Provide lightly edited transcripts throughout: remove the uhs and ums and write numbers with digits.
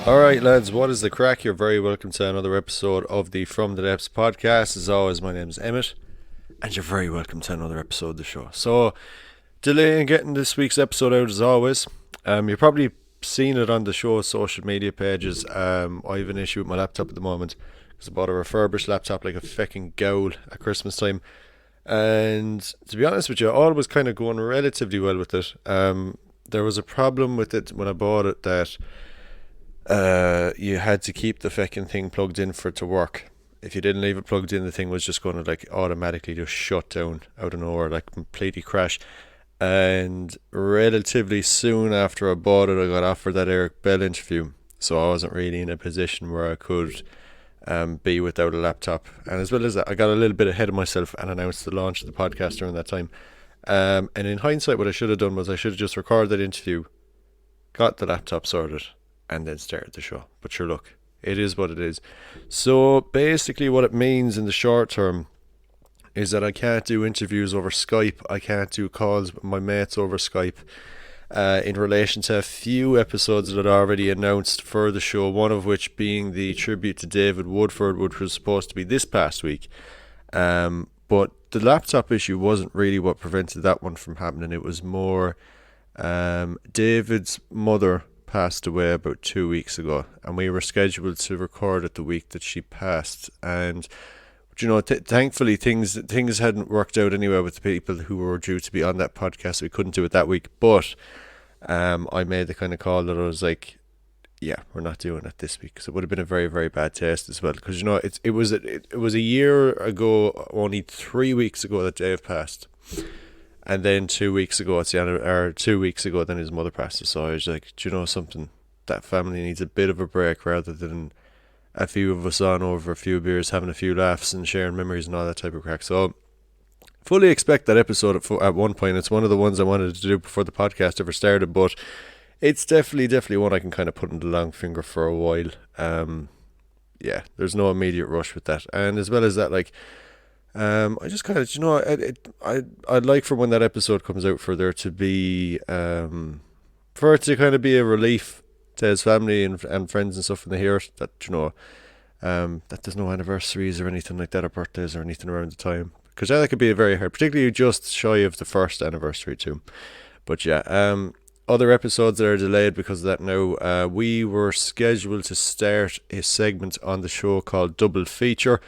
Alright, lads, what is the crack? You're very welcome to another episode of the From the Depths podcast. As always, my name's Emmett, and you're very welcome to another episode of the show. So, delaying getting this week's episode out as always. You've probably seen it on the show's social media pages. I have an issue with my laptop at the moment because I bought a refurbished laptop like a fucking gowl at Christmas time. And to be honest with you, all was kind of going relatively well with it. There was a problem with it when I bought it that you had to keep the fucking thing plugged in for it to work. If you didn't leave it plugged in, the thing was just going to like automatically just shut down out of nowhere, like completely crash. And relatively soon after I bought it, I got offered that Eric Bell interview, so I wasn't really in a position where I could be without a laptop. And as well as that, I got a little bit ahead of myself and announced the launch of the podcast during that time. And in hindsight, what I should have done was I should have just recorded that interview, got the laptop sorted, and then started the show. But sure, look, it is what it is. So basically what it means in the short term is that I can't do interviews over Skype. I can't do calls with my mates over Skype in relation to a few episodes that I'd already announced for the show, one of which being the tribute to David Woodford, which was supposed to be this past week. But the laptop issue wasn't really what prevented that one from happening. It was more David's mother passed away about 2 weeks ago, and we were scheduled to record it the week that she passed. And you know, thankfully things hadn't worked out anyway with the people who were due to be on that podcast, so we couldn't do it that week. But I made the kind of call that I was like, yeah, we're not doing it this week, because it would have been a very, very bad taste as well. Because you know, it was a year ago, only 3 weeks ago that Dave passed. And then 2 weeks ago, 2 weeks ago, then his mother passed. So I was like, do you know something? That family needs a bit of a break rather than a few of us on over a few beers, having a few laughs and sharing memories and all that type of crack. So fully expect that episode at one point. It's one of the ones I wanted to do before the podcast ever started, but it's definitely one I can kind of put in the long finger for a while. Yeah, there's no immediate rush with that. And as well as that, like, I just kind of, you know, I'd like for when that episode comes out for there to be, for it to kind of be a relief to his family and friends and stuff when they hear it, that, you know, that there's no anniversaries or anything like that, or birthdays or anything around the time. Because that could be a very hard, particularly just shy of the first anniversary too. But yeah, other episodes that are delayed because of that now. We were scheduled to start a segment on the show called Double Feature,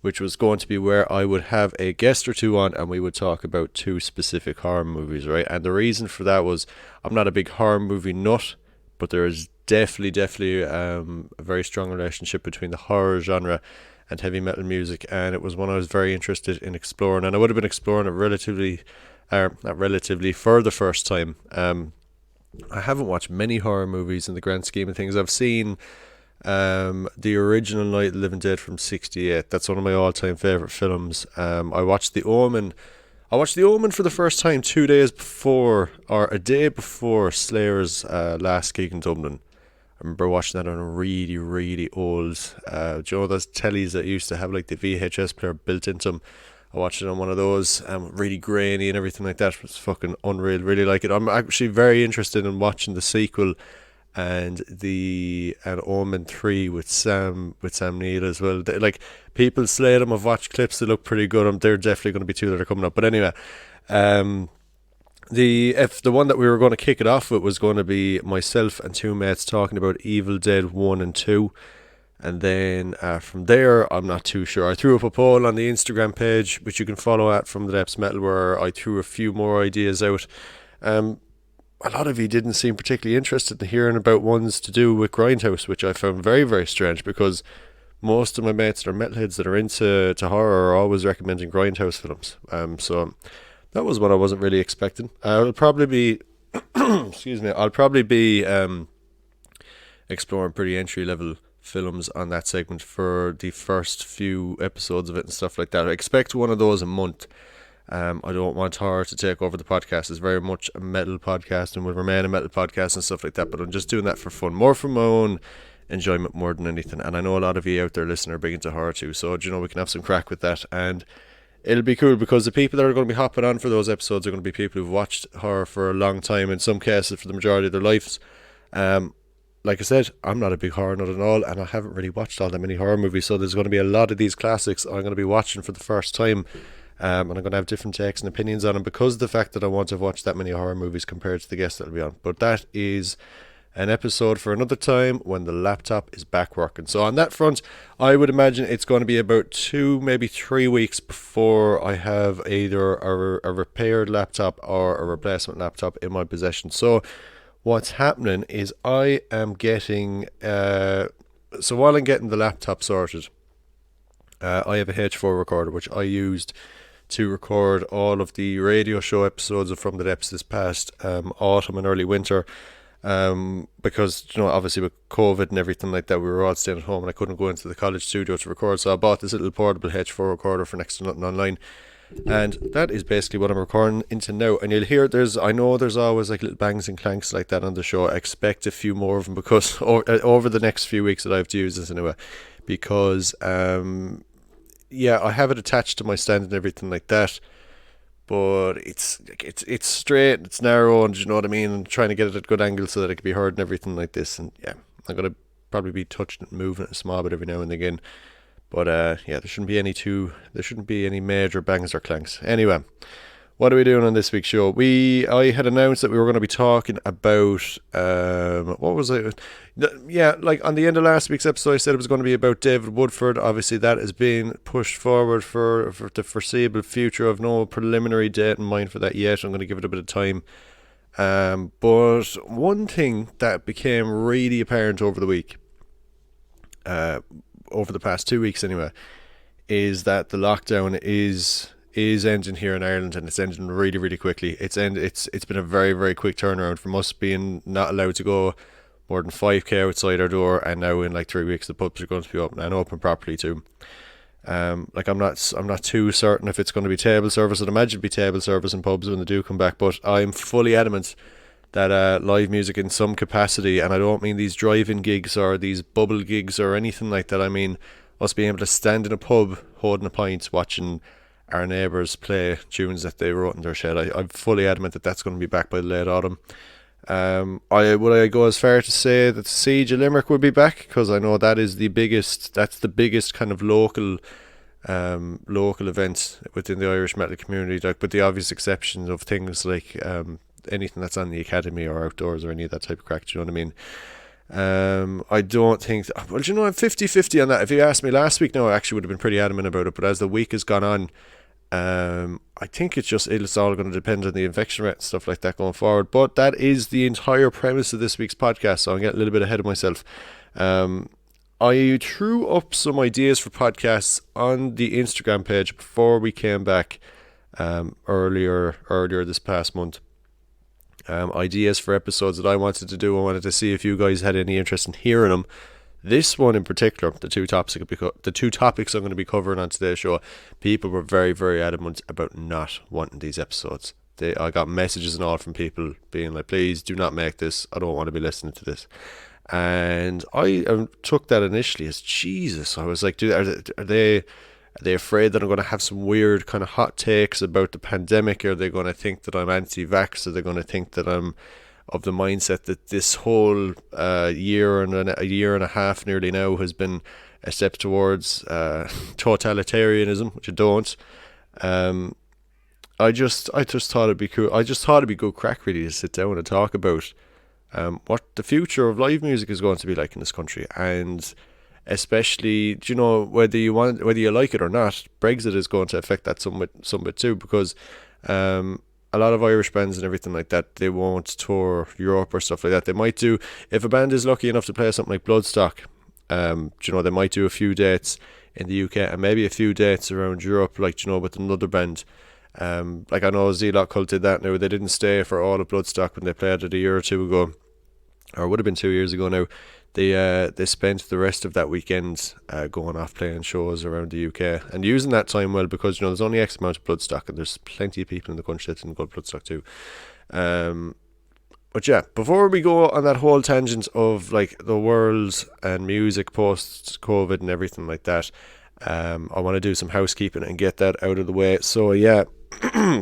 which was going to be where I would have a guest or two on and we would talk about two specific horror movies, right? And the reason for that was I'm not a big horror movie nut, but there is definitely a very strong relationship between the horror genre and heavy metal music, and it was one I was very interested in exploring, and I would have been exploring it for the first time. I haven't watched many horror movies in the grand scheme of things. I've seen the original Night of the Living Dead from '68. That's one of my all-time favourite films. I watched The Omen. For the first time 2 days before, or a day before Slayer's last gig in Dublin. I remember watching that on a really, really old, do you know those tellies that used to have like the VHS player built into them? I watched it on one of those, really grainy and everything like that. It was fucking unreal, really like it. I'm actually very interested in watching the sequel and Omen 3 with Sam Neill as well. Like, people slay them. I've watched clips that look pretty good. They're definitely going to be two that are coming up. But anyway, the one that we were going to kick it off with was going to be myself and two mates talking about Evil Dead 1 and 2. And then from there, I'm not too sure. I threw up a poll on the Instagram page, which you can follow at From the Depths Metal, where I threw a few more ideas out. A lot of you didn't seem particularly interested in hearing about ones to do with Grindhouse, which I found very, very strange, because most of my mates that are metalheads that are into horror are always recommending Grindhouse films. So that was what I wasn't really expecting. I'll probably be exploring pretty entry level films on that segment for the first few episodes of it and stuff like that. I expect one of those a month. I don't want horror to take over the podcast. It's very much a metal podcast and will remain a metal podcast and stuff like that, but I'm just doing that for fun, more for my own enjoyment more than anything. And I know a lot of you out there listening are big into horror too, so you know, we can have some crack with that. And it'll be cool because the people that are going to be hopping on for those episodes are going to be people who've watched horror for a long time, in some cases for the majority of their lives. like I said, I'm not a big horror nut at all, and I haven't really watched all that many horror movies, so there's going to be a lot of these classics I'm going to be watching for the first time. And I'm going to have different takes and opinions on them because of the fact that I want to have watched that many horror movies compared to the guests that'll be on. But that is an episode for another time when the laptop is back working. So on that front, I would imagine it's going to be about 2, maybe 3 weeks before I have either a repaired laptop or a replacement laptop in my possession. So what's happening is I am getting... so while I'm getting the laptop sorted, I have a H4 recorder which I used to record all of the radio show episodes of From the Depths this past autumn and early winter. Because, obviously with COVID and everything like that, we were all staying at home and I couldn't go into the college studio to record, so I bought this little portable H4 recorder for next to nothing online, and that is basically what I'm recording into now. And you'll hear I know there's always like little bangs and clanks like that on the show. I expect a few more of them because over the next few weeks that I have to use this anyway, because I have it attached to my stand and everything like that, but it's straight, it's narrow, and you know what I mean, and trying to get it at a good angle so that it can be heard and everything like this. And yeah, I'm gonna probably be touching it and moving it a small bit every now and again. But there shouldn't be any major bangs or clanks. Anyway, what are we doing on this week's show? I had announced that we were going to be talking about what was it? Like on the end of last week's episode, I said it was going to be about David Woodford. Obviously, that has been pushed forward for the foreseeable future. I've no preliminary date in mind for that yet. I'm going to give it a bit of time. But one thing that became really apparent over the week, over the past 2 weeks anyway, is that the lockdown is ending here in Ireland, and it's ending really, really quickly. It's been a very, very quick turnaround from us being not allowed to go more than 5k outside our door, and now in like 3 weeks the pubs are going to be open and open properly too. I'm not too certain if it's going to be table service. I'd imagine it'd be table service in pubs when they do come back, but I'm fully adamant that live music in some capacity, and I don't mean these drive-in gigs or these bubble gigs or anything like that. I mean us being able to stand in a pub holding a pint watching our neighbours play tunes that they wrote in their shed. I'm fully adamant that that's going to be back by the late autumn. Would I go as far to say that the Siege of Limerick would be back, because I know that's the biggest kind of local event within the Irish metal community, like, with the obvious exception of things like anything that's on the academy or outdoors or any of that type of crack. Do you know what I mean? I don't think I'm 50-50 on that. If you asked me last week, no, I actually would have been pretty adamant about it, but as the week has gone on, I think it's all going to depend on the infection rate and stuff like that going forward. But that is the entire premise of this week's podcast, so I'm getting a little bit ahead of myself. I threw up some ideas for podcasts on the Instagram page before we came back earlier this past month. Ideas for episodes that I wanted to do. I wanted to see if you guys had any interest in hearing them. This one in particular, the two topics I'm going to be covering on today's show, people were very, very adamant about not wanting these episodes. I got messages and all from people being like, please do not make this, I don't want to be listening to this. And I took that initially as Jesus. I was like, dude, are they afraid that I'm going to have some weird kind of hot takes about the pandemic? Are they going to think that I'm anti-vax? Are they going to think that I'm of the mindset that this whole year and a half nearly now has been a step towards totalitarianism, which I don't. I just thought it'd be cool. I just thought it'd be good crack really to sit down and talk about what the future of live music is going to be like in this country, and especially, whether you like it or not, Brexit is going to affect that some bit too, because a lot of Irish bands and everything like that, they won't tour Europe or stuff like that. They might do, if a band is lucky enough to play something like Bloodstock, they might do a few dates in the UK and maybe a few dates around Europe, like, with another band. Like I know Zealot Cult did that now. They didn't stay for all of Bloodstock when they played it a year or two ago, or it would have been 2 years ago now. They spent the rest of that weekend going off playing shows around the UK and using that time well, because there's only X amount of Bloodstock and there's plenty of people in the country that didn't go to Bloodstock too. But yeah, before we go on that whole tangent of like the world and music post COVID and everything like that, I want to do some housekeeping and get that out of the way. So yeah,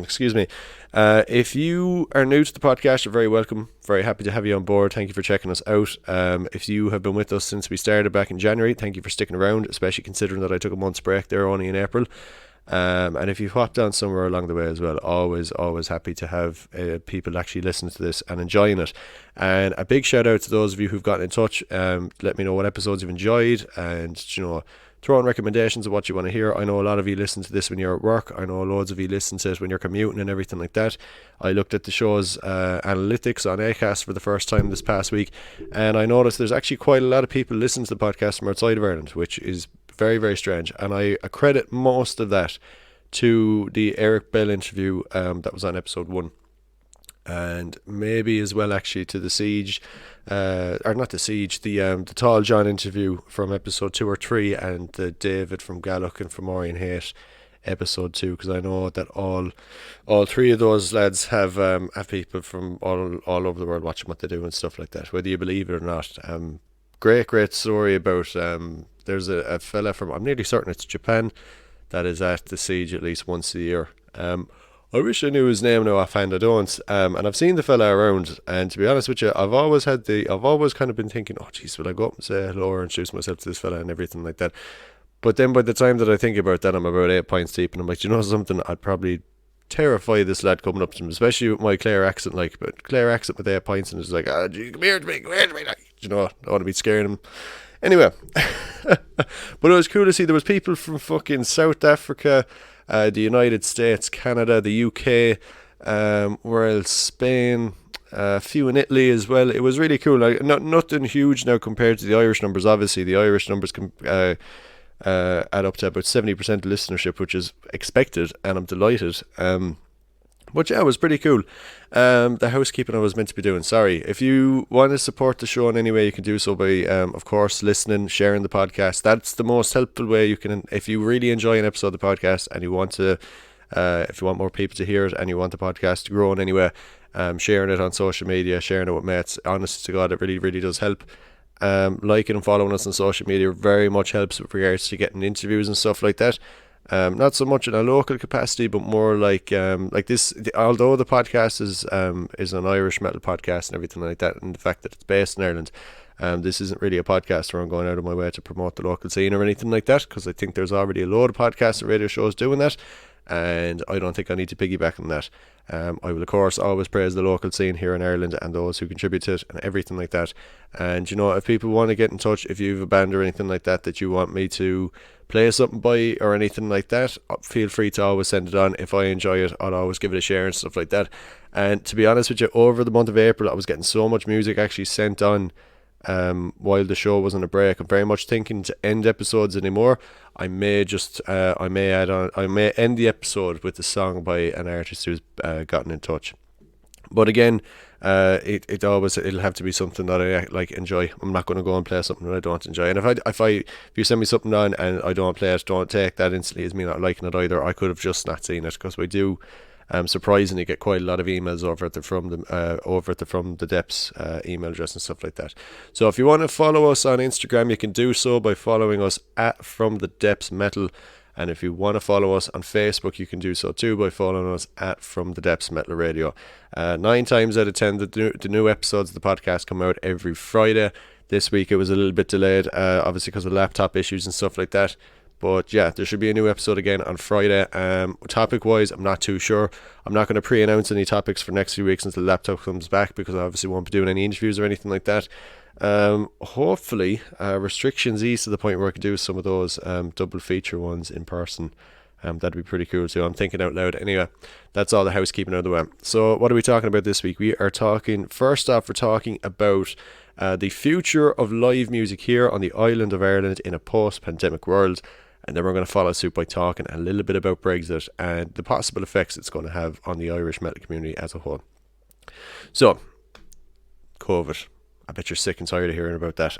Excuse me. If you are new to the podcast, you're very welcome. Very happy to have you on board. Thank you for checking us out. If you have been with us since we started back in January, thank you for sticking around, especially considering that I took a month's break there only in April. And if you've hopped on somewhere along the way as well, always happy to have people actually listening to this and enjoying it. And a big shout out to those of you who've gotten in touch. Let me know what episodes you've enjoyed, and throw in recommendations of what you want to hear. I know a lot of you listen to this when you're at work. I know loads of you listen to it when you're commuting and everything like that. I looked at the show's analytics on Acast for the first time this past week, and I noticed there's actually quite a lot of people listening to the podcast from outside of Ireland, which is very, very strange. And I accredit most of that to the Eric Bell interview that was on episode 1. And maybe as well actually to the Siege, or not the Siege, the Tall John interview from episode 2 or 3, and the David from Gallup and from Orion Hate episode 2, because I know that all three of those lads have people from all over the world watching what they do and stuff like that, whether you believe it or not. Great story about there's a fella from, I'm nearly certain it's Japan, that is at the Siege at least once a year. I wish I knew his name now offhand, I don't. And I've seen the fella around, and to be honest with you, I've always kind of been thinking, oh jeez, will I go up and say hello or introduce myself to this fella and everything like that. But then by the time that I think about that, I'm about 8 pints deep, and I'm like, you know something, I'd probably terrify this lad coming up to him, especially with my Clare accent, but Clare accent with 8 pints, and it's like, gee, come here to me, like, I don't want to be scaring him. Anyway, but it was cool to see there was people from fucking South Africa, the United States, Canada, the UK, where else, Spain, a few in Italy as well. It was really cool. Like, nothing huge now compared to the Irish numbers. Obviously, the Irish numbers add up to about 70% listenership, which is expected, and I'm delighted. But yeah, it was pretty cool. The housekeeping I was meant to be doing. Sorry. If you want to support the show in any way, you can do so by, of course, listening, sharing the podcast. That's the most helpful way you can. If you really enjoy an episode of the podcast and you want to, if you want more people to hear it and you want the podcast to grow in any way, sharing it on social media, sharing it with mates. Honest to God, it really, really does help. Liking and following us on social media very much helps with regards to getting interviews and stuff like that. Not so much in a local capacity, but more like this. Although the podcast is an Irish metal podcast and everything like that, and the fact that it's based in Ireland, this isn't really a podcast where I'm going out of my way to promote the local scene or anything like that, because I think there's already a load of podcasts and radio shows doing that, and I don't think I need to piggyback on that. I will of course always praise the local scene here in Ireland and those who contribute to it and everything like that. And if people want to get in touch, if you have a band or anything like that you want me to play something by or anything like that, feel free to always send it on. If I enjoy it, I'll always give it a share and stuff like that. And to be honest with you, over the month of April, I was getting so much music actually sent on while the show was on a break. I'm very much thinking to end episodes anymore. I may end the episode with a song by an artist who's gotten in touch. But again, it'll have to be something that I enjoy. I'm not going to go and play something that I don't enjoy. And if you send me something on and I don't play it, don't take that instantly as me not liking it either. I could have just not seen it, because we do surprisingly get quite a lot of emails over at the From the Depths email address and stuff like that. So if you want to follow us on Instagram, you can do so by following us at From the Depths Metal. And if you want to follow us on Facebook, you can do so too by following us at From the Depths Metal Radio. 9 times out of 10, the new episodes of the podcast come out every Friday. This week it was a little bit delayed, obviously because of laptop issues and stuff like that. But yeah, there should be a new episode again on Friday. Topic-wise, I'm not too sure. I'm not going to pre-announce any topics for next few weeks until the laptop comes back, because I obviously won't be doing any interviews or anything like that. Hopefully, restrictions ease to the point where I can do some of those double feature ones in person. That'd be pretty cool too. I'm thinking out loud. Anyway, that's all the housekeeping out of the way. So what are we talking about this week? We're talking about the future of live music here on the island of Ireland in a post-pandemic world. And then we're going to follow suit by talking a little bit about Brexit and the possible effects it's going to have on the Irish metal community as a whole. So, COVID. I bet you're sick and tired of hearing about that.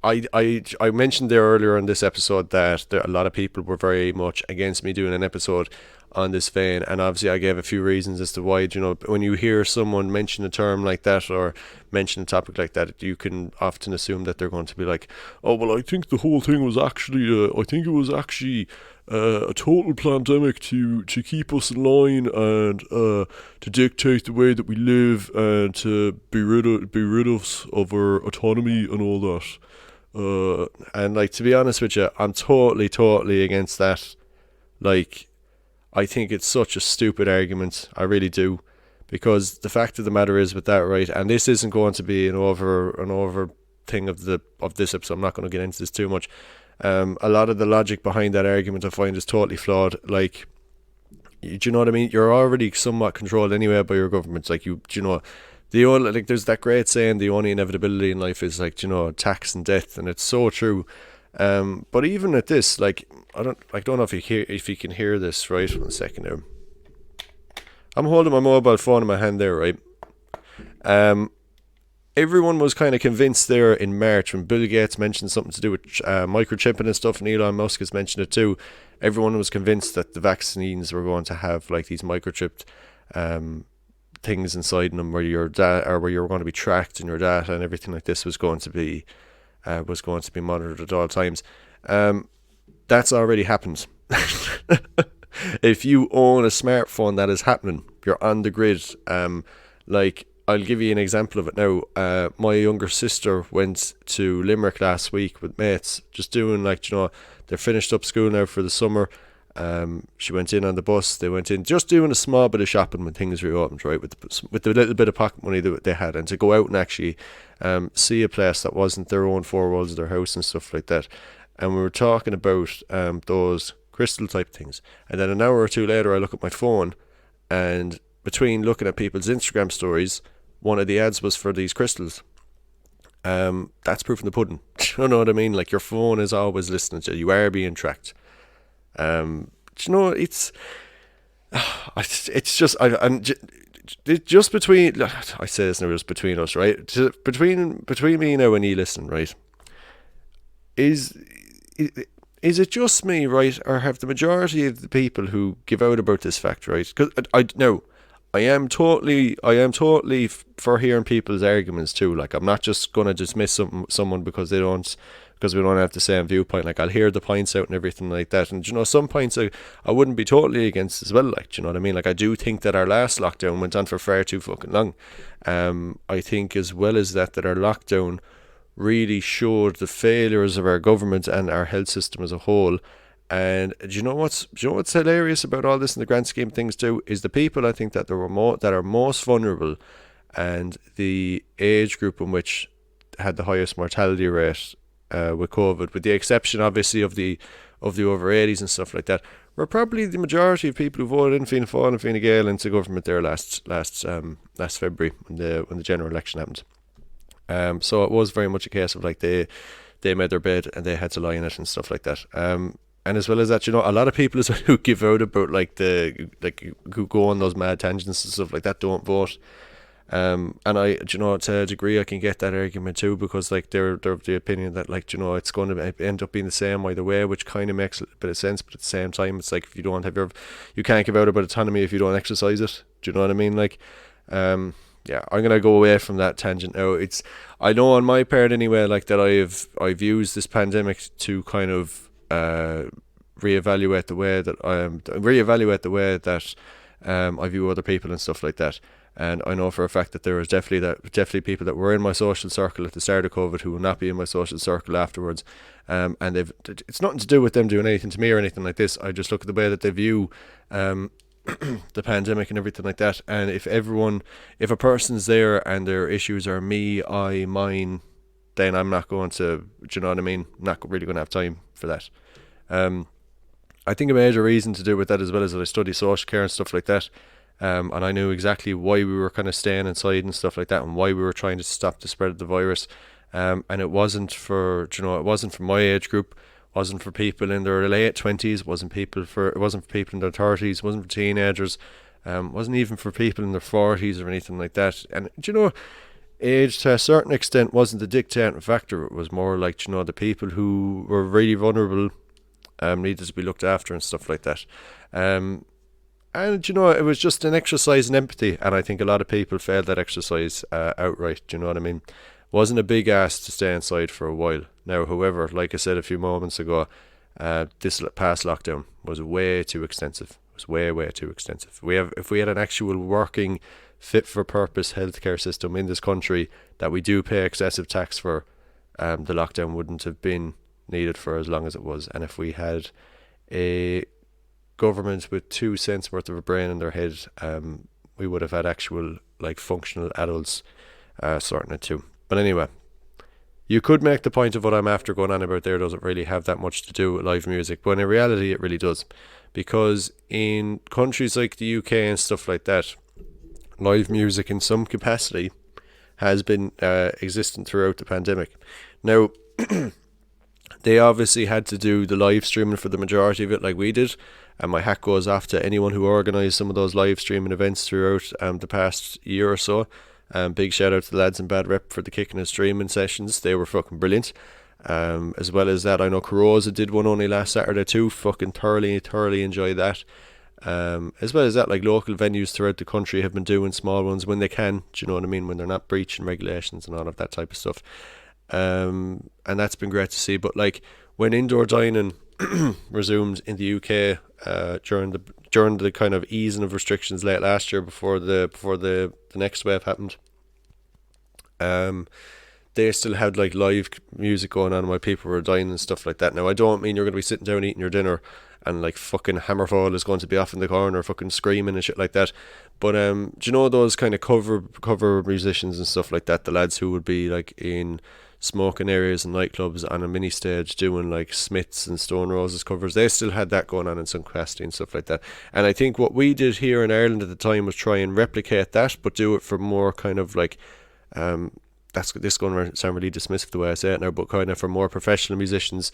I mentioned there earlier in this episode that a lot of people were very much against me doing an episode on this vein, and obviously I gave a few reasons as to why. When you hear someone mention a term like that or mention a topic like that, you can often assume that they're going to be like, oh well, I think the whole thing was actually a total pandemic to keep us in line and to dictate the way that we live and to be rid of us of our autonomy and all that. And like, to be honest with you, I'm totally against that. Like, I think it's such a stupid argument. I really do, because the fact of the matter is with that, right? And this isn't going to be an over thing of this episode. I'm not going to get into this too much. A lot of the logic behind that argument I find is totally flawed. Like, do you know what I mean? You're already somewhat controlled anyway by your government. Like, do you know, the only, like, there's that great saying, the only inevitability in life is, like, do you know, tax and death, and it's so true. But even at this, like, I don't know if you can hear this, right? 1 second there. I'm holding my mobile phone in my hand there, right? Um, Everyone was kind of convinced there in March when Bill Gates mentioned something to do with microchipping and stuff, and Elon Musk has mentioned it too. Everyone was convinced that the vaccines were going to have like these microchipped things inside them, where your or where you were going to be tracked and your data and everything like this was going to be monitored at all times. That's already happened. If you own a smartphone, that is happening. You're on the grid. Like, I'll give you an example of it now. My younger sister went to Limerick last week with mates, just doing, like, you know, they're finished up school now for the summer. She went in on the bus. They went in just doing a small bit of shopping when things reopened, right, with the little bit of pocket money that they had, and to go out and actually see a place that wasn't their own four walls of their house and stuff like that. And we were talking about those crystal type things. And then an hour or two later, I look at my phone, and between looking at people's Instagram stories, one of the ads was for these crystals. That's proof in the pudding. You know what I mean? Like, your phone is always listening to you. You are being tracked. You know, it's just I'm just between. I say this now, just between us, right? Between me now and you, listen, right? Is it just me, right, or have the majority of the people who give out about this fact, right? Because I am totally for hearing people's arguments too. Like, I'm not just gonna dismiss someone because we don't have the same viewpoint. Like, I'll hear the points out and everything like that. And, you know, some points I wouldn't be totally against as well. Like, do you know what I mean? Like, I do think that our last lockdown went on for far too fucking long. I think as well as that our lockdown really showed the failures of our government and our health system as a whole. And do you know what's hilarious about all this in the grand scheme of things too, is the people I think that that are most vulnerable, and the age group in which had the highest mortality rate with COVID, with the exception obviously of the over 80s and stuff like that, were probably the majority of people who voted in Fianna Fáil and Fine Gael into government there last February when the general election happened. So it was very much a case of, like, they made their bed and they had to lie in it and stuff like that. And as well as that, you know, a lot of people as well who give out about, like, who go on those mad tangents and stuff like that don't vote. And I, you know, to a degree I can get that argument too, because, like, they're of the opinion that, like, you know, it's going to end up being the same either way, which kind of makes a bit of sense. But at the same time, it's like, if you don't have you can't give out about autonomy if you don't exercise it. Do you know what I mean? Like, yeah, I'm gonna go away from that tangent now. I know on my part anyway, like, that I've used this pandemic to kind of reevaluate the way that I view other people and stuff like that. And I know for a fact that there was definitely people that were in my social circle at the start of COVID who will not be in my social circle afterwards. And it's nothing to do with them doing anything to me or anything like this. I just look at the way that they view the pandemic and everything like that. And if a person's there and their issues are me, mine, then I'm not going to, do you know what I mean? I'm not really going to have time for that. I think a major reason to do with that as well is that I study social care and stuff like that. And I knew exactly why we were kind of staying inside and stuff like that, and why we were trying to stop the spread of the virus. And it wasn't for my age group, wasn't for people in their late 20s, it wasn't for people in their 30s, wasn't for teenagers, wasn't even for people in their 40s or anything like that. And, you know, age to a certain extent wasn't the dictating factor. It was more like, you know, the people who were really vulnerable needed to be looked after and stuff like that. And, you know, it was just an exercise in empathy, and I think a lot of people failed that exercise outright. Do you know what I mean? Wasn't a big ask to stay inside for a while. Now, however, like I said a few moments ago, This past lockdown was way too extensive. It was way too extensive. If we had an actual working, fit for purpose healthcare system in this country that we do pay excessive tax for, the lockdown wouldn't have been needed for as long as it was. And if we had a government with 2 cents worth of a brain in their head, we would have had actual like functional adults sorting it too. But anyway, you could make the point of what I'm after going on about there doesn't really have that much to do with live music, but in reality it really does. Because in countries like the UK and stuff like that, live music in some capacity has been existent throughout the pandemic. Now, they obviously had to do the live streaming for the majority of it like we did, and my hat goes off to anyone who organised some of those live streaming events throughout the past year or so. Big shout out to the lads in Bad Rep for the kicking and streaming sessions. They were fucking brilliant. As well as that, I know Carosa did one only last Saturday too. Fucking thoroughly enjoyed that. As well as that, like local venues throughout the country have been doing small ones when they can. Do you know what I mean? When they're not breaching regulations and all of that type of stuff. And that's been great to see. But like when indoor dining resumed in the UK during the kind of easing of restrictions late last year before the next wave happened, they still had like live music going on while people were dining and stuff like that. Now I don't mean you're going to be sitting down eating your dinner and like fucking Hammerfall is going to be off in the corner fucking screaming and shit like that. But do you know those kind of cover musicians and stuff like that, the lads who would be like in smoking areas and nightclubs on a mini stage doing like Smiths and Stone Roses covers? They still had that going on in some capacity and stuff like that. And I think what we did here in Ireland at the time was try and replicate that, but do it for more kind of like this is going to sound really dismissive the way I say it now, but kind of for more professional musicians.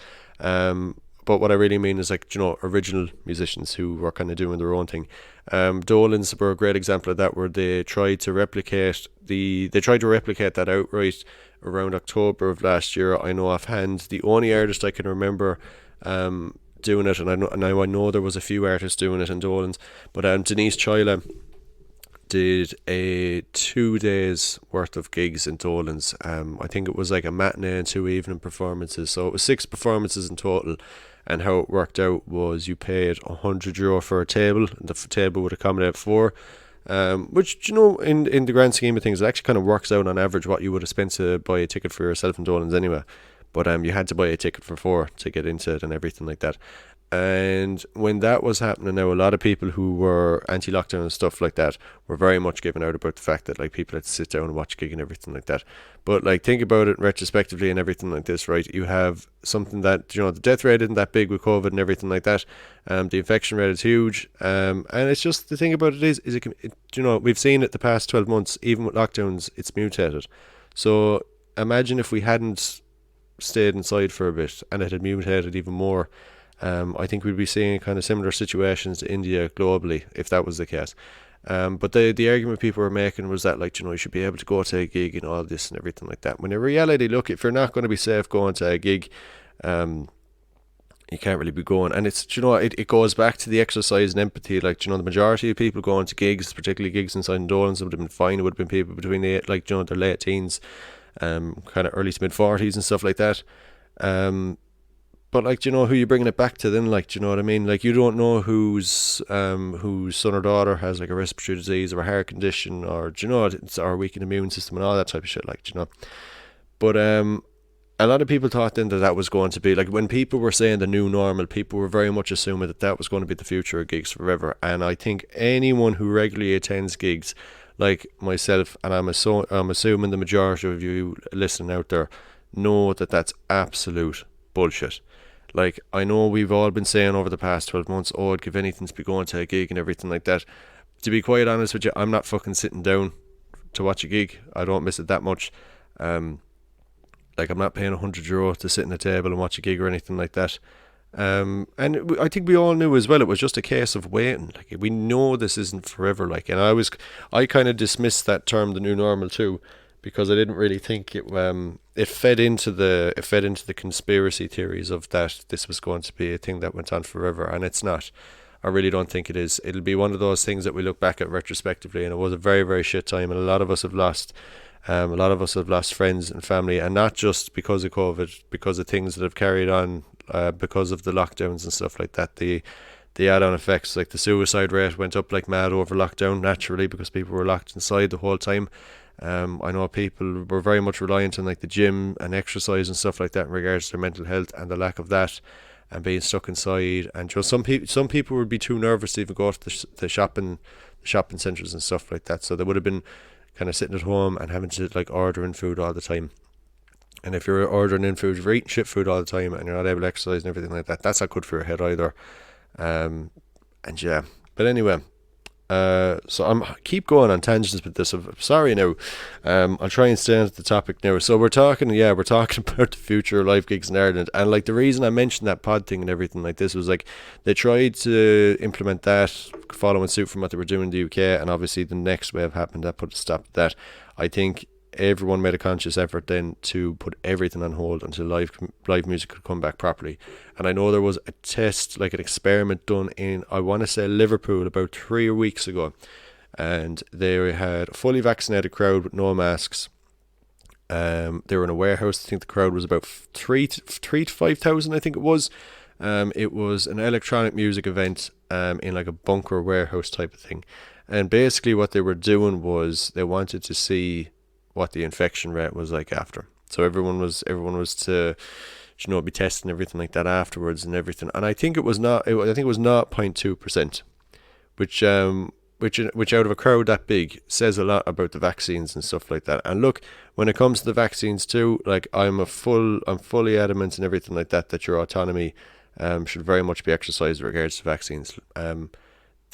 But what I really mean is like, you know, original musicians who were kind of doing their own thing. Dolan's were a great example of that, where they tried to replicate that outright around October of last year. I know offhand the only artist I can remember doing it, and I know there was a few artists doing it in Dolan's, but Denise Chila did a 2 days worth of gigs in Dolan's. I think it was like a matinee and 2 evening performances, so it was 6 performances in total. And how it worked out was you paid €100 for a table, and the table would accommodate 4. Which, you know, in the grand scheme of things, it actually kind of works out on average what you would have spent to buy a ticket for yourself in Dolan's anyway. But you had to buy a ticket for 4 to get into it and everything like that. And when that was happening now, a lot of people who were anti-lockdown and stuff like that were very much giving out about the fact that like people had to sit down and watch a gig and everything like that. But like think about it retrospectively and everything like this, right? You have something that, you know, the death rate isn't that big with COVID and everything like that. The infection rate is huge. And it's just, the thing about it is it, you know, we've seen it the past 12 months, even with lockdowns, it's mutated. So imagine if we hadn't stayed inside for a bit and it had mutated even more. I think we'd be seeing kind of similar situations to India globally if that was the case. But the argument people were making was that, like, you know, you should be able to go to a gig and all this and everything like that. When in reality, look, if you're not going to be safe going to a gig, you can't really be going. And it's, you know, it goes back to the exercise and empathy. Like, you know, the majority of people going to gigs, particularly gigs inside Dolan's, would have been fine. It would have been people between the, like, you know, their late teens, kind of early to mid 40s and stuff like that. But like, do you know who you're bringing it back to then? Like, do you know what I mean? Like, you don't know whose son or daughter has like a respiratory disease or a heart condition, or do you know, it's our weakened immune system and all that type of shit. Like, do you know? But a lot of people thought then that was going to be like, when people were saying the new normal, people were very much assuming that was going to be the future of gigs forever. And I think anyone who regularly attends gigs, like myself, and I'm assuming the majority of you listening out there, know that that's absolute bullshit. Like, I know we've all been saying over the past 12 months, oh, I'd give anything to be going to a gig and everything like that. To be quite honest with you, I'm not fucking sitting down to watch a gig. I don't miss it that much. Like, I'm not paying €100 to sit in a table and watch a gig or anything like that. And I think we all knew as well, it was just a case of waiting. Like, we know this isn't forever. Like, and I kind of dismissed that term, the new normal too, because I didn't really think it fed into the conspiracy theories of that this was going to be a thing that went on forever, and it's not. I really don't think it is. It'll be one of those things that we look back at retrospectively, and it was a very, very shit time, and a lot of us have lost friends and family, and not just because of COVID, because of things that have carried on because of the lockdowns and stuff like that. The add-on effects, like the suicide rate went up like mad over lockdown naturally because people were locked inside the whole time. I know people were very much reliant on like the gym and exercise and stuff like that in regards to their mental health, and the lack of that and being stuck inside. And just some people would be too nervous to even go to the shopping centres and stuff like that. So they would have been kind of sitting at home and having to like order in food all the time. And if you're ordering in food, if you're eating shit food all the time and you're not able to exercise and everything like that, that's not good for your head either. And yeah, but anyway, so I'm keep going on tangents with this. I'm sorry now. I'll try and stay on the topic now. So we're talking about the future of live gigs in Ireland, and like the reason I mentioned that pod thing and everything like this was like they tried to implement that, following suit from what they were doing in the UK, and obviously the next wave happened that put a stop to that. I think everyone made a conscious effort then to put everything on hold until live music could come back properly. And I know there was a test, like an experiment done in, I want to say, Liverpool about 3 weeks ago, and they had a fully vaccinated crowd with no masks. They were in a warehouse. I think the crowd was about 3 to 5,000, I think it was. It was an electronic music event in like a bunker warehouse type of thing. And basically what they were doing was they wanted to see what the infection rate was like after. So everyone was to, be testing everything like that afterwards and everything. And I think it was not 0.2%, which out of a crowd that big says a lot about the vaccines and stuff like that. And look, when it comes to the vaccines too, like I'm fully adamant and everything like that your autonomy should very much be exercised in regards to vaccines.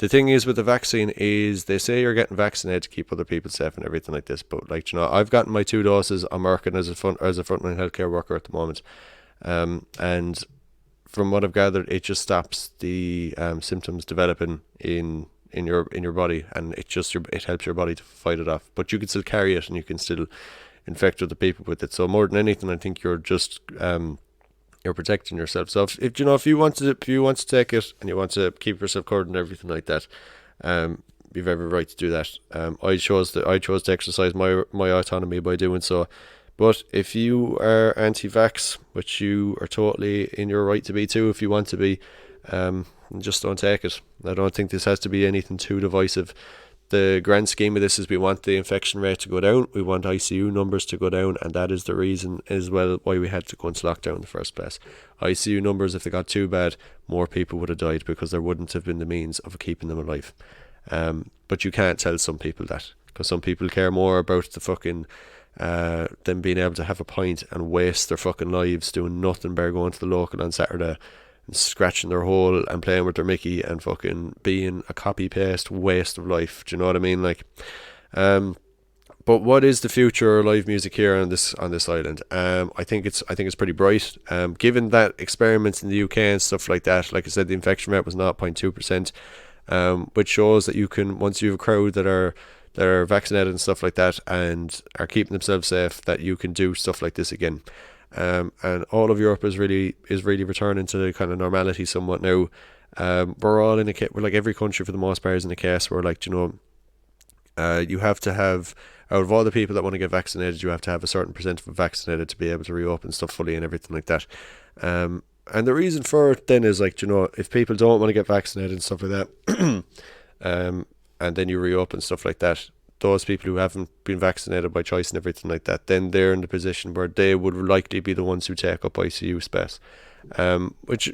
The thing is with the vaccine is they say you're getting vaccinated to keep other people safe and everything like this. But like, I've gotten my 2 doses. I'm working as a frontline healthcare worker at the moment. And from what I've gathered, it just stops the symptoms developing in your body, and it helps your body to fight it off. But you can still carry it and you can still infect other people with it. So more than anything, I think you're just you're protecting yourself. So if you want to take it and you want to keep yourself covered and everything like that, you've every right to do that. I chose to exercise my autonomy by doing so. But if you are anti-vax, which you are totally in your right to be too, if you want to be, just don't take it. I don't think this has to be anything too divisive. The grand scheme of this is we want the infection rate to go down, we want ICU numbers to go down, and that is the reason as well why we had to go into lockdown in the first place. ICU numbers, if they got too bad, more people would have died because there wouldn't have been the means of keeping them alive. But you can't tell some people that, because some people care more about the fucking them being able to have a pint and waste their fucking lives doing nothing but going to the local on Saturday and scratching their hole and playing with their Mickey and fucking being a copy-paste waste of life. Do you know what I mean? Like, but what is the future of live music here on this island? I think it's pretty bright. Given that experiments in the UK and stuff like that, like I said, the infection rate was 0.2%, which shows that you can, once you have a crowd that are vaccinated and stuff like that and are keeping themselves safe, that you can do stuff like this again. And all of Europe is really returning to kind of normality somewhat now. We're all in a case, we're like every country for the most part is in a case where, like, you have to have, out of all the people that want to get vaccinated, you have to have a certain percent of them vaccinated to be able to reopen stuff fully and everything like that. And the reason for it then is, like, if people don't want to get vaccinated and stuff like that, and then you reopen stuff like that, those people who haven't been vaccinated by choice and everything like that, then they're in the position where they would likely be the ones who take up ICU space. Which,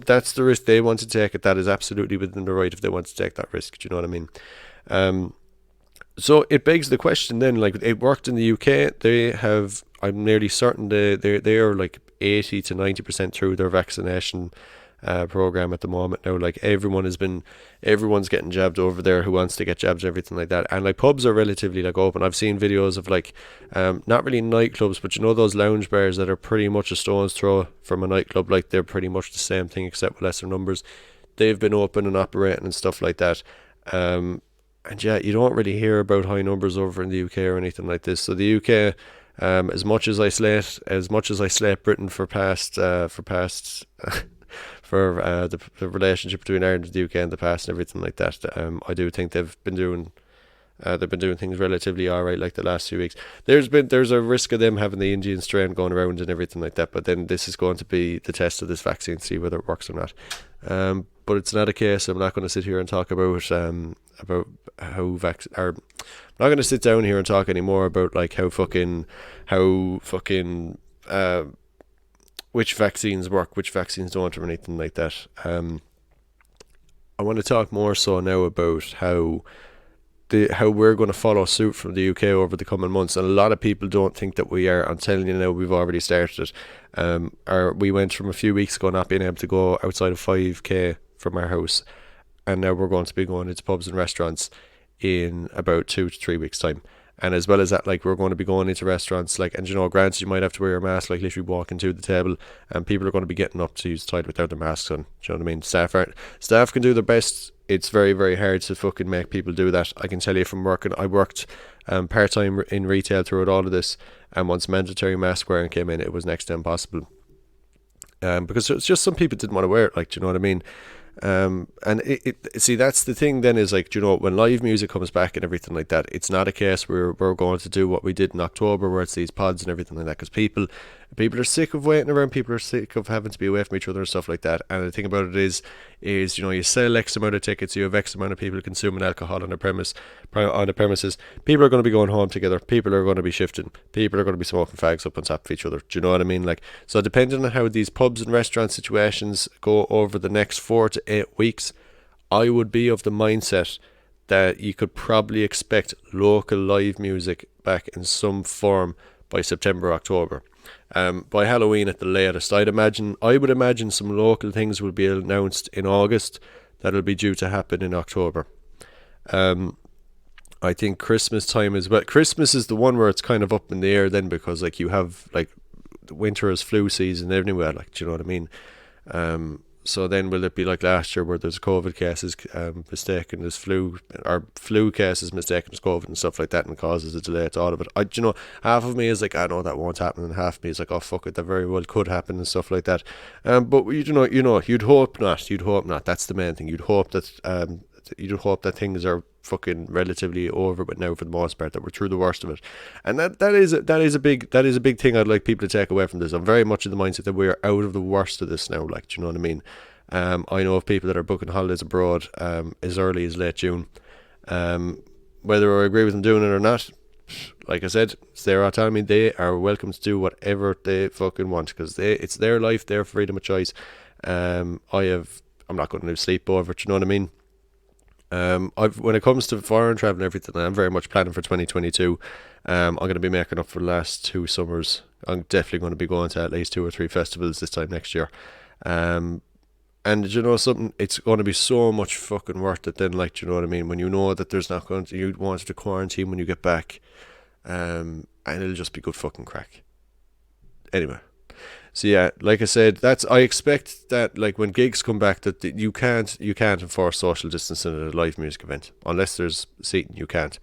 that's the risk they want to take. That is absolutely within their right if they want to take that risk. Do you know what I mean? So it begs the question then, like, it worked in the UK. They have, I'm nearly certain they are like 80 to 90% through their vaccination program at the moment now. Like, everyone's getting jabbed over there who wants to get jabs and everything like that. And like, pubs are relatively like open. I've seen videos of like not really nightclubs, but those lounge bars that are pretty much a stone's throw from a nightclub. Like, they're pretty much the same thing except with lesser numbers. They've been open and operating and stuff like that. And yeah, you don't really hear about high numbers over in the UK or anything like this. So the UK, as much as I slate Britain for the relationship between Ireland and the UK in the past and everything like that, I do think they've been doing They've been doing things relatively alright like the last few weeks. There's a risk of them having the Indian strain going around and everything like that, but then this is going to be the test of this vaccine, see whether it works or not. But it's not a case. I'm not going to sit here and talk about how I'm not going to sit down here and talk anymore about like how fucking which vaccines work, which vaccines don't, or anything like that. I want to talk more so now about how we're going to follow suit from the UK over the coming months, and a lot of people don't think that we are. I'm telling you now, we've already started it. We went from a few weeks ago not being able to go outside of 5k from our house, and now we're going to be going into pubs and restaurants in about 2 to 3 weeks time. And as well as that, like, we're going to be going into restaurants, like, and granted, you might have to wear a mask, like, literally walking to the table, and people are going to be getting up to use the toilet without their masks on. Do you know what I mean? Staff can do their best. It's very, very hard to fucking make people do that. I can tell you from working, I worked part-time in retail throughout all of this, and once mandatory mask wearing came in, it was next to impossible. Because it's just some people didn't want to wear it, like, do you know what I mean? And see, that's the thing then, is like, when live music comes back and everything like that, it's not a case where we're going to do what we did in October, where it's these pods and everything like that, because people are sick of waiting around, people are sick of having to be away from each other and stuff like that. And the thing about it is you sell X amount of tickets, you have X amount of people consuming alcohol on the premises. People are going to be going home together, people are going to be shifting, people are going to be smoking fags up on top of each other. Do you know what I mean? Like, so depending on how these pubs and restaurant situations go over the next 4 to 8 weeks, I would be of the mindset that you could probably expect local live music back in some form by September, October. By Halloween at the latest. I would imagine some local things will be announced in August that'll be due to happen in October. I think Christmas time as well. Christmas is the one where it's kind of up in the air then, because like you have like the winter is flu season everywhere, like, do you know what I mean? So then will it be like last year where there's COVID cases mistaken as flu, or flu cases mistaken as COVID and stuff like that, and causes a delay to all of it? Half of me is like, I know that won't happen, and half of me is like, oh fuck it, that very well could happen and stuff like that. But you'd hope not. That's the main thing. You'd hope that things are fucking relatively over but now for the most part, that we're through the worst of it. And that is a big thing I'd like people to take away from this. I'm very much in the mindset that we're out of the worst of this now, like, do you know what I mean? I know of people that are booking holidays abroad as early as late June. Whether I agree with them doing it or not, like I said, it's their autonomy. They are welcome to do whatever they fucking want, because it's their life, their freedom of choice. I'm not going to sleep over it, you know what I mean? When it comes to foreign travel and everything, I'm very much planning for 2022. I'm going to be making up for the last 2 summers. I'm definitely going to be going to at least 2 or 3 festivals this time next year. And something, it's going to be so much fucking worth it then, like, do you know what I mean? When you know that there's not going to, you want to quarantine when you get back, and it'll just be good fucking crack. Anyway. So yeah, like I said, I expect that like when gigs come back, that you can't enforce social distancing at a live music event unless there's seating. You can't.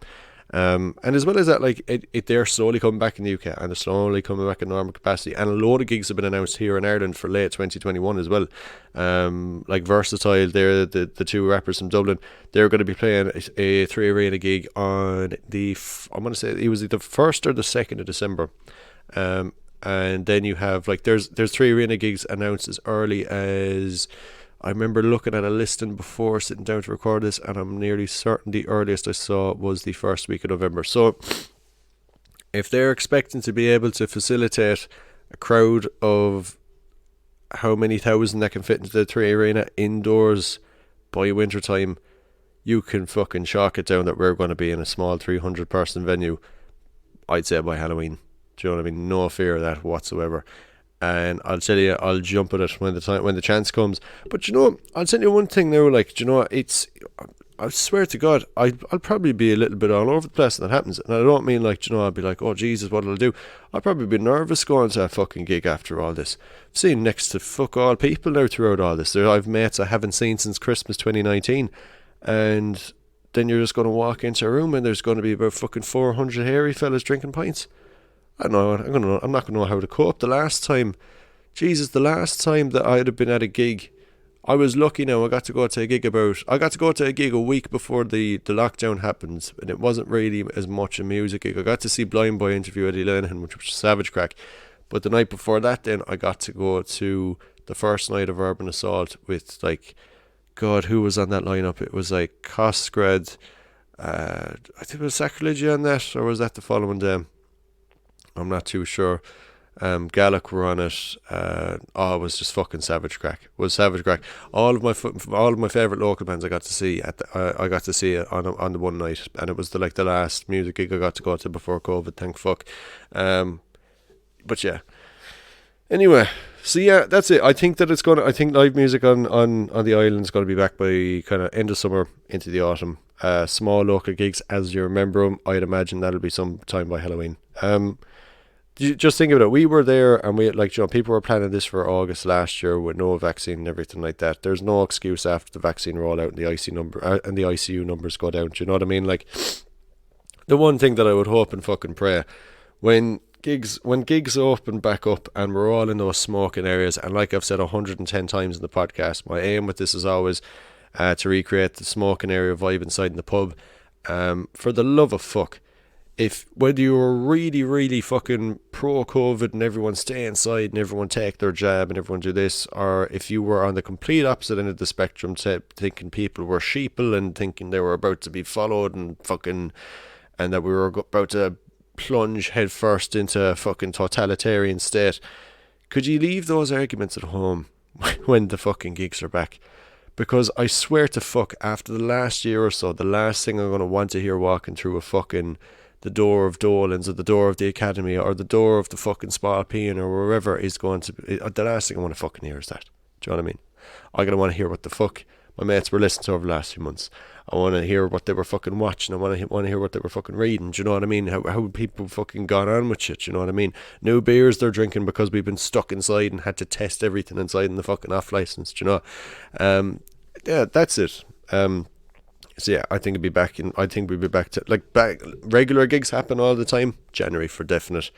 And as well as that, like they're slowly coming back in the UK, and they're slowly coming back in normal capacity. And a load of gigs have been announced here in Ireland for late 2021 as well. Like Versatile, they're the 2 rappers from Dublin. They're going to be playing a 3 arena gig on I'm going to say it was the 1st or the 2nd of December. And then you have like there's 3 arena gigs announced as early as, I remember looking at a listing before sitting down to record this, and I'm nearly certain the earliest I saw was the 1st week of November. So if they're expecting to be able to facilitate a crowd of how many thousand that can fit into the 3 arena indoors by winter time, you can fucking chalk it down that we're going to be in a small 300 person venue, I'd say, by Halloween. Do you know what I mean? No fear of that whatsoever. And I'll tell you, I'll jump at it when the chance comes. But I'll tell you one thing now, like, I swear to God, I'll probably be a little bit all over the place when that happens. And I don't mean like, I'll be like, oh Jesus, what'll I do? I'll probably be nervous going to a fucking gig after all this. I've seen next to fuck all people now throughout all this. I've mates I haven't seen since Christmas 2019. And then you're just going to walk into a room and there's going to be about fucking 400 hairy fellas drinking pints. I don't know. I'm not going to know how to cope. The last time that I'd have been at a gig, I was lucky now. I got to go to a gig a week before the lockdown happened, and it wasn't really as much a music gig. I got to see Blind Boy interview Eddie Lenihan, which was savage crack. But the night before that, then I got to go to the first night of Urban Assault with like, God, who was on that lineup? It was like Cosgred. I think it was Sacrilege on that, or was that the following day? I'm not too sure. Gaelic were on it. It was just fucking savage crack. It was savage crack. All of my favorite local bands I got to see I got to see it on the one night, and it was the last music gig I got to go to before COVID. Thank fuck. But yeah. Anyway, so yeah, that's it. I think live music on the island is gonna be back by kind of end of summer into the autumn. Small local gigs as you remember them. I'd imagine that'll be some time by Halloween. Just think about it. We were there, and people were planning this for August last year with no vaccine and everything like that. There's no excuse after the vaccine rollout and the ICU numbers go down. Do you know what I mean? Like, the one thing that I would hope and fucking pray when gigs open back up and we're all in those smoking areas, and like I've said 110 times in the podcast, my aim with this is always to recreate the smoking area vibe inside in the pub. For the love of fuck, if whether you're really, really fucking pro-COVID and everyone stay inside and everyone take their jab and everyone do this, or if you were on the complete opposite end of the spectrum, thinking people were sheeple and thinking they were about to be followed and that we were about to plunge headfirst into a fucking totalitarian state, could you leave those arguments at home when the fucking gigs are back? Because I swear to fuck, after the last year or so, the last thing I'm going to want to hear walking through the door of Dolan's or the door of the Academy or the door of the fucking Spalpeen or wherever is going to be, the last thing I want to fucking hear is that. Do you know what I mean? I'm going to want to hear what the fuck my mates were listening to over the last few months. I want to hear what they were fucking watching. I want to hear what they were fucking reading. Do you know what I mean? How people fucking got on with shit. Do you know what I mean? New beers they're drinking because we've been stuck inside and had to test everything inside in the fucking off license. Do you know? Yeah, that's it. So yeah, I think we'll be back to regular gigs happen all the time. January for definite.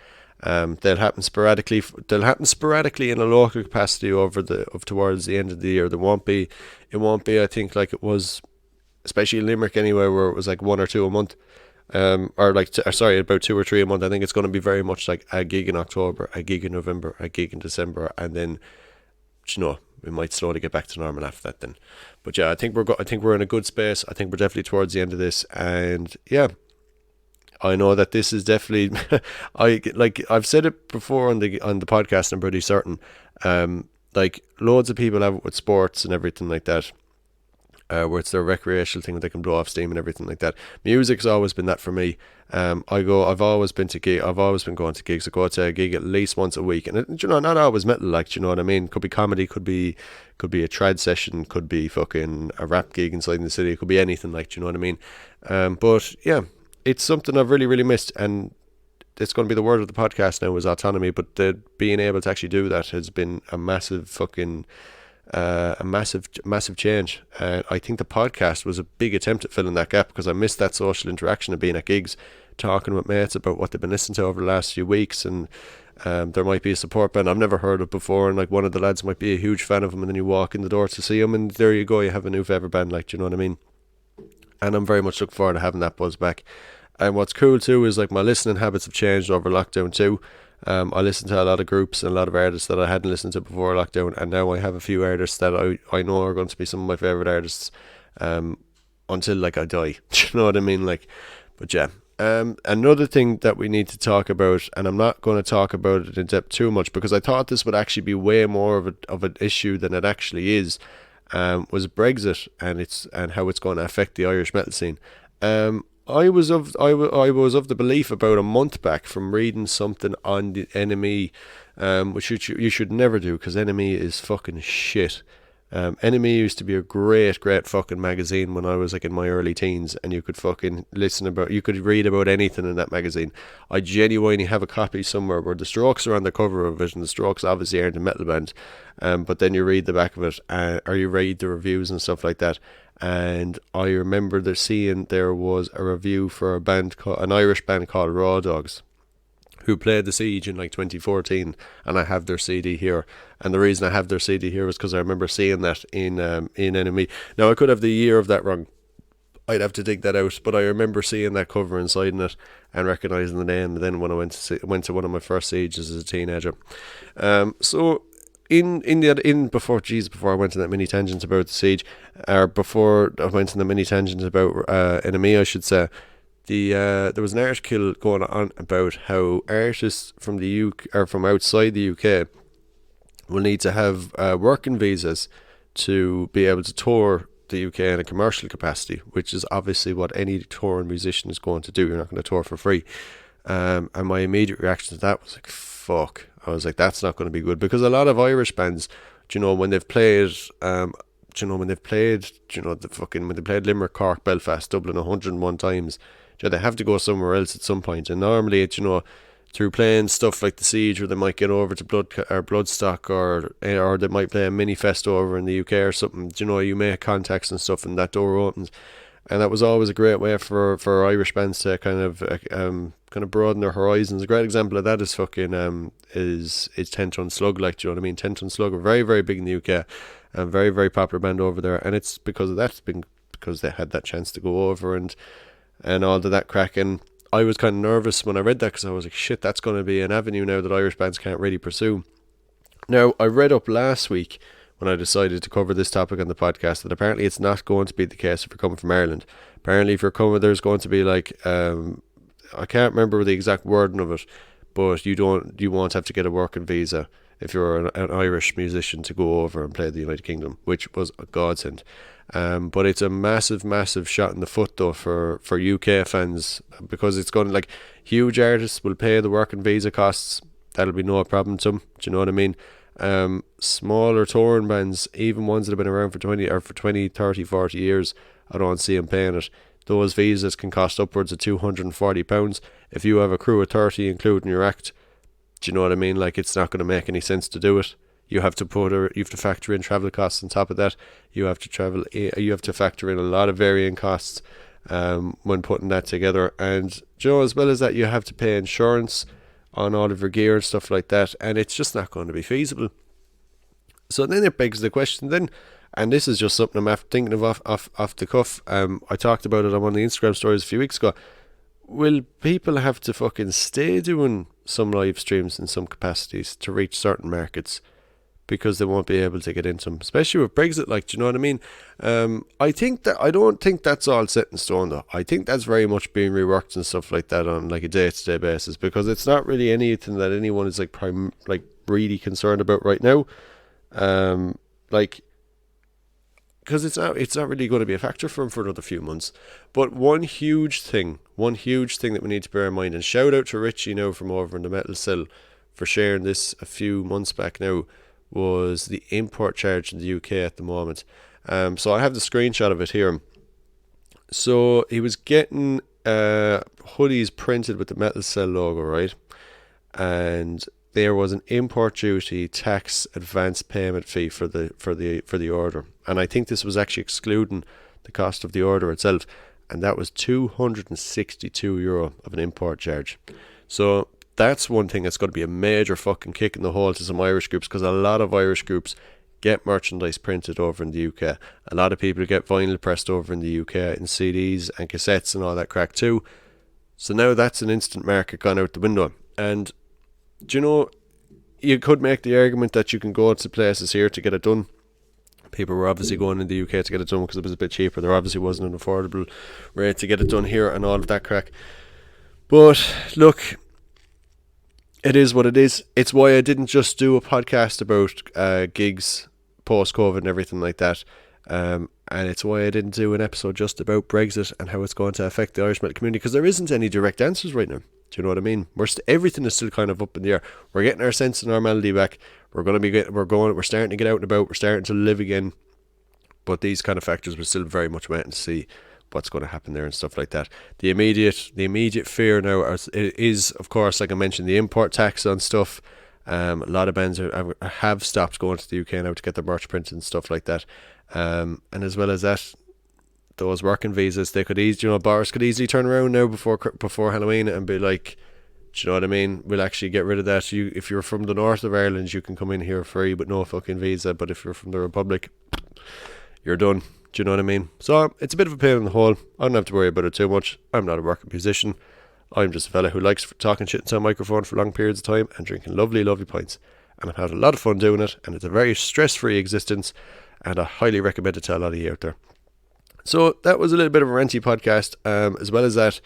They'll happen sporadically. In a local capacity towards the end of the year. It won't be. I think like it was, especially in Limerick anyway, where it was like one or two a month. About 2 or 3 a month. I think it's going to be very much like a gig in October, a gig in November, a gig in December, and then, we might slowly get back to normal after that then. But yeah, I think we're in a good space. I think we're definitely towards the end of this, and yeah, I know that this is definitely I've said it before on the podcast. I'm pretty certain. Loads of people have it with sports and everything like that. Where it's their recreational thing that they can blow off steam and everything like that. Music's always been that for me. I've always been going to gigs. I go to a gig at least once a week, and not always metal. Like, you know what I mean? Could be comedy, could be a trad session, could be fucking a rap gig inside the city. It could be anything. Like, you know what I mean? But yeah, it's something I've really, really missed, and it's going to be the word of the podcast now is autonomy. But being able to actually do that has been a massive fucking. A massive change. I think the podcast was a big attempt at filling that gap because I missed that social interaction of being at gigs, talking with mates about what they've been listening to over the last few weeks, and there might be a support band I've never heard of before, and like one of the lads might be a huge fan of them, and then you walk in the door to see them, and there you go, you have a new favourite band. Like, do you know what I mean? And I'm very much looking forward to having that buzz back. And what's cool too is like my listening habits have changed over lockdown too. I listen to a lot of groups and a lot of artists that I hadn't listened to before lockdown, and now I have a few artists that I know are going to be some of my favourite artists until like I die. Do you know what I mean? Like, but yeah. Another thing that we need to talk about, and I'm not going to talk about it in depth too much because I thought this would actually be way more of an issue than it actually is, was Brexit and how it's going to affect the Irish metal scene. I was of the belief about a month back from reading something on the Enemy, which you should never do because Enemy is fucking shit. Enemy used to be a great fucking magazine when I was like in my early teens, and you could fucking you could read about anything in that magazine. I genuinely have a copy somewhere where the Strokes are on the cover of it, and the Strokes obviously aren't a metal band, but then you read the back of it, or you read the reviews and stuff like that. And I remember seeing there was a review for an Irish band called Raw Dogs, who played The Siege in like 2014, and I have their CD here. And the reason I have their CD here is because I remember seeing that in Enemy. Now I could have the year of that wrong. I'd have to dig that out, but I remember seeing that cover and signing it and recognising the name. And then when I went to one of my first Sieges as a teenager, so before I went on that mini tangent about The Siege, or before I went on the mini tangent about Enemy, I should say. There was an article going on about how artists from the UK or from outside the UK will need to have working visas to be able to tour the UK in a commercial capacity, which is obviously what any touring musician is going to do. You're not going to tour for free. And my immediate reaction to that was like, fuck. I was like, that's not going to be good, because a lot of Irish bands, when they've played, when they played Limerick, Cork, Belfast, Dublin 101 times, they have to go somewhere else at some point. And normally it's, through playing stuff like The Siege, or they might get over to Bloodstock, or they might play a mini fest over in the UK or something. You make contacts and stuff, and that door opens. And that was always a great way for Irish bands to kind of broaden their horizons. A great example of that is is 10 Ton Slug. Like, do you know what I mean? 10 Ton Slug are very, very big in the UK, and very, very popular band over there. And it's because of that. It's been because they had that chance to go over and all of that crack. And I was kind of nervous when I read that, because I was like, shit, that's going to be an avenue now that Irish bands can't really pursue. Now, I read up last week when I decided to cover this topic on the podcast that apparently it's not going to be the case if you're coming from Ireland. Apparently if you're coming, there's going to be like, I can't remember the exact wording of it, but you won't have to get a working visa if you're an Irish musician to go over and play the United Kingdom, which was a godsend. But it's a massive, massive shot in the foot though for UK fans, because it's going to, like, huge artists will pay the working visa costs. That'll be no problem to them. Do you know what I mean? Smaller touring bands, even ones that have been around for 20, 30, 40 years, I don't see them paying it. Those visas can cost upwards of £240. If you have a crew of 30, including your act, do you know what I mean? Like, it's not going to make any sense to do it. You have to factor in travel costs on top of that. You have to factor in a lot of varying costs when putting that together. And as well as that, you have to pay insurance on all of your gear and stuff like that, and it's just not going to be feasible. So then it begs the question then, and this is just something I'm after thinking of off the cuff. I talked about it on one of the Instagram stories a few weeks ago. Will people have to fucking stay doing some live streams in some capacities to reach certain markets, because they won't be able to get into them, especially with Brexit? Like, do you know what I mean? I don't think that's all set in stone though. I think that's very much being reworked and stuff like that on like a day-to-day basis, because it's not really anything that anyone is like really concerned about right now. Because it's not really going to be a factor for them for another few months. But one huge thing that we need to bear in mind, and shout out to Richie now from over in the Metal Cell for sharing this a few months back now, was the import charge in the UK at the moment. So I have the screenshot of it here. So he was getting hoodies printed with the Metal Cell logo, right? And there was an import duty, tax, advance payment fee for the order. And I think this was actually excluding the cost of the order itself, and that was €262 of an import charge. So that's one thing that's going to be a major fucking kick in the hole to some Irish groups, because a lot of Irish groups get merchandise printed over in the UK. A lot of people get vinyl pressed over in the UK in CDs and cassettes and all that crack too. So now that's an instant market gone out the window. And you could make the argument that you can go to places here to get it done. People were obviously going in the UK to get it done because it was a bit cheaper. There obviously wasn't an affordable rate to get it done here and all of that crack. But look, it is what it is. It's why I didn't just do a podcast about gigs post-COVID and everything like that. And it's why I didn't do an episode just about Brexit and how it's going to affect the Irish metal community, because there isn't any direct answers right now. Do you know what I mean? Everything is still kind of up in the air. We're getting our sense of normality back. We're starting to get out and about. We're starting to live again. But these kind of factors, we're still very much waiting to see what's going to happen there and stuff like that. The immediate fear now is, of course, like I mentioned, the import tax on stuff. A lot of bands have stopped going to the UK now to get their merch printed and stuff like that. And as well as that, those working visas, they could Boris could easily turn around now before Halloween and be like, Do you know what I mean? We'll actually get rid of that. If you're from the north of Ireland, you can come in here free with no fucking visa. But if you're from the Republic, you're done. Do you know what I mean? So it's a bit of a pain in the hole. I don't have to worry about it too much. I'm not a working musician. I'm just a fella who likes talking shit into a microphone for long periods of time and drinking lovely, lovely pints. And I've had a lot of fun doing it, and it's a very stress-free existence, and I highly recommend it to a lot of you out there. So that was a little bit of a ranty podcast. As well as that,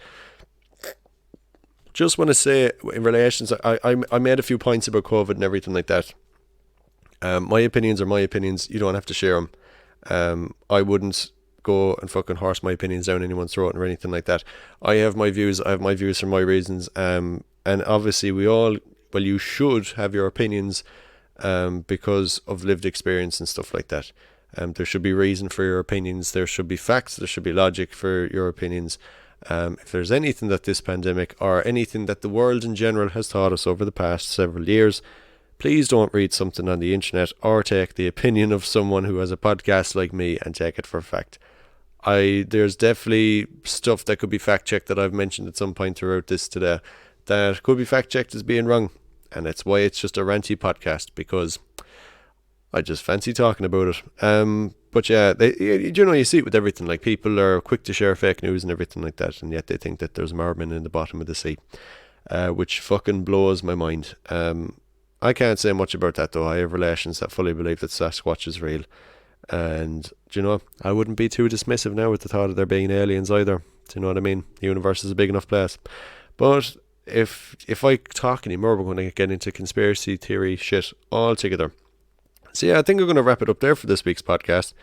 just want to say in relations, I made a few points about COVID and everything like that. My opinions are my opinions. You don't have to share them. I wouldn't go and fucking horse my opinions down anyone's throat or anything like that. I have my views. I have my views for my reasons. And obviously you should have your opinions because of lived experience and stuff like that. There should be reason for your opinions. There should be facts. There should be logic for your opinions. If there's anything that this pandemic or anything that the world in general has taught us over the past several years, please don't read something on the internet or take the opinion of someone who has a podcast like me and take it for a fact. There's definitely stuff that could be fact checked that I've mentioned at some point throughout this today that could be fact checked as being wrong, and that's why it's just a ranty podcast, because I just fancy talking about it. But yeah, you see it with everything. Like, people are quick to share fake news and everything like that, and yet they think that there's mermen in the bottom of the sea, which fucking blows my mind. I can't say much about that though. I have relations that fully believe that Sasquatch is real. And, I wouldn't be too dismissive now with the thought of there being aliens either. Do you know what I mean? The universe is a big enough place. But if I talk anymore, we're going to get into conspiracy theory shit altogether. So yeah, I think we're going to wrap it up there for this week's podcast.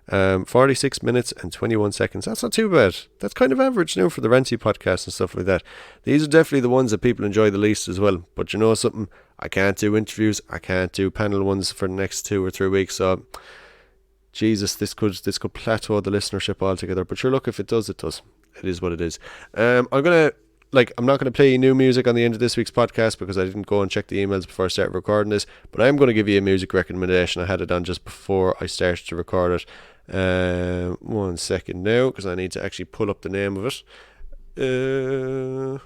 46 minutes and 21 seconds. That's not too bad. That's kind of average now for the ranty podcast and stuff like that. These are definitely the ones that people enjoy the least as well. But you know something? I can't do interviews. I can't do panel ones for the next 2 or 3 weeks. So, Jesus, this could plateau the listenership altogether. But sure, look, if it does, it does. It is what it is. I'm not going to play new music on the end of this week's podcast because I didn't go and check the emails before I started recording this. But I am going to give you a music recommendation. I had it on just before I started to record it. 1 second now, because I need to actually pull up the name of it.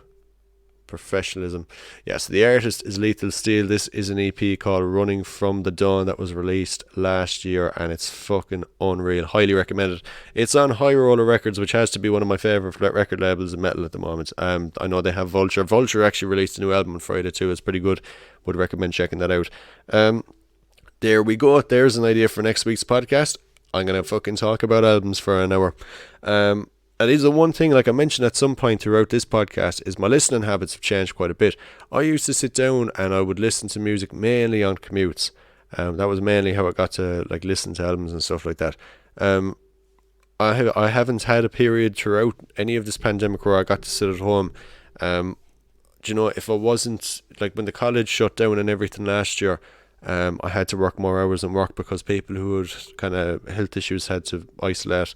Professionalism. Yeah, so the artist is Lethal Steel. This is an EP called Running From The Dawn that was released last year, and it's fucking unreal. Highly recommended. It's on High Roller Records, which has to be one of my favourite record labels in metal at the moment. I know they have Vulture. Vulture actually released a new album on Friday too. It's pretty good. Would recommend checking that out. There we go. There's an idea for next week's podcast. I'm going to fucking talk about albums for an hour. And is the one thing, like I mentioned at some point throughout this podcast, is my listening habits have changed quite a bit. I used to sit down and I would listen to music mainly on commutes. That was mainly how I got to listen to albums and stuff like that. I haven't had a period throughout any of this pandemic where I got to sit at home. If I wasn't, when the college shut down and everything last year, I had to work more hours than work because people who had kind of health issues had to isolate,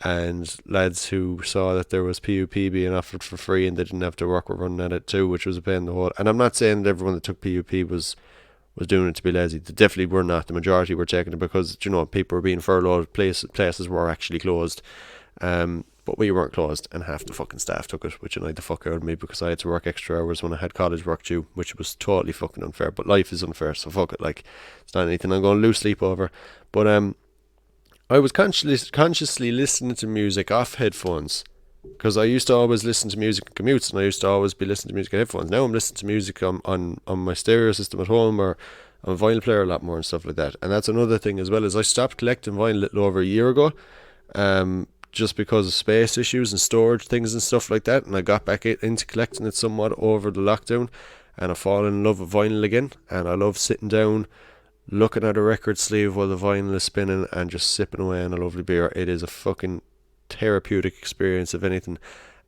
and lads who saw that there was PUP being offered for free and they didn't have to work were running at it too, which was a pain in the hole. And I'm not saying that everyone that took PUP was doing it to be lazy. They definitely were not. The majority were taking it because, people were being furloughed, places were actually closed. But we weren't closed, and half the fucking staff took it, which annoyed the fuck out of me because I had to work extra hours when I had college work due, which was totally fucking unfair. But life is unfair, so fuck it. It's not anything I'm going to lose sleep over. But I was consciously listening to music off headphones, because I used to always listen to music in commutes, and I used to always be listening to music in headphones. Now I'm listening to music on my stereo system at home, or on a vinyl player a lot more and stuff like that. And that's another thing as well, is I stopped collecting vinyl a little over a year ago, just because of space issues and storage things and stuff like that. And I got back into collecting it somewhat over the lockdown, and I fall in love with vinyl again. And I love sitting down, looking at a record sleeve while the vinyl is spinning and just sipping away on a lovely beer. It is a fucking therapeutic experience, if anything.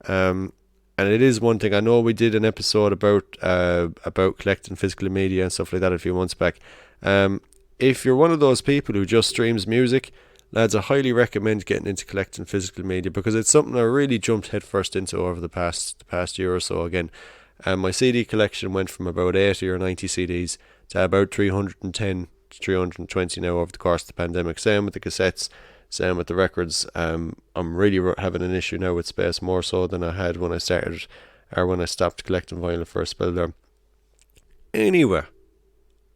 And it is one thing. I know we did an episode about collecting physical media and stuff like that a few months back. If you're one of those people who just streams music, lads, I highly recommend getting into collecting physical media, because it's something I really jumped headfirst into over the past year or so again. My CD collection went from about 80 or 90 CDs to about 310 to 320 now over the course of the pandemic. Same with the cassettes, same with the records. I'm really having an issue now with space, more so than I had when I started or when I stopped collecting vinyl for a spell there. Anyway,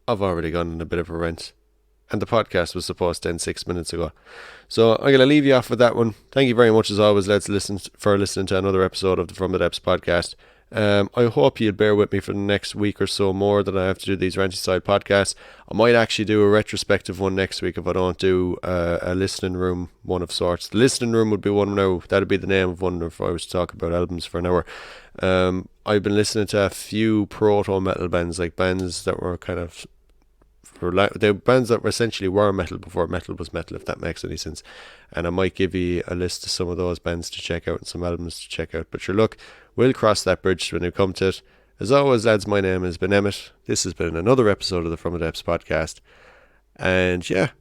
I've already gone on a bit of a rant, and the podcast was supposed to end 6 minutes ago. So I'm going to leave you off with that one. Thank you very much as always, lads, for listening to another episode of the From the Depths podcast. I hope you'll bear with me for the next week or so more that I have to do these Ranty Side podcasts. I might actually do a retrospective one next week if I don't do a listening room one of sorts. The listening room would be one now. That would be the name of one if I was to talk about albums for an hour. I've been listening to a few proto-metal bands, like bands that were kind of... They're bands that essentially were metal before metal was metal, if that makes any sense. And I might give you a list of some of those bands to check out and some albums to check out. But sure, look, we'll cross that bridge when we come to it. As always, lads, my name has been Emmett. This has been another episode of the From the Depths podcast. And yeah,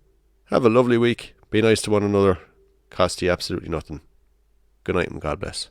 have a lovely week. Be nice to one another. Cost you absolutely nothing. Good night and God bless.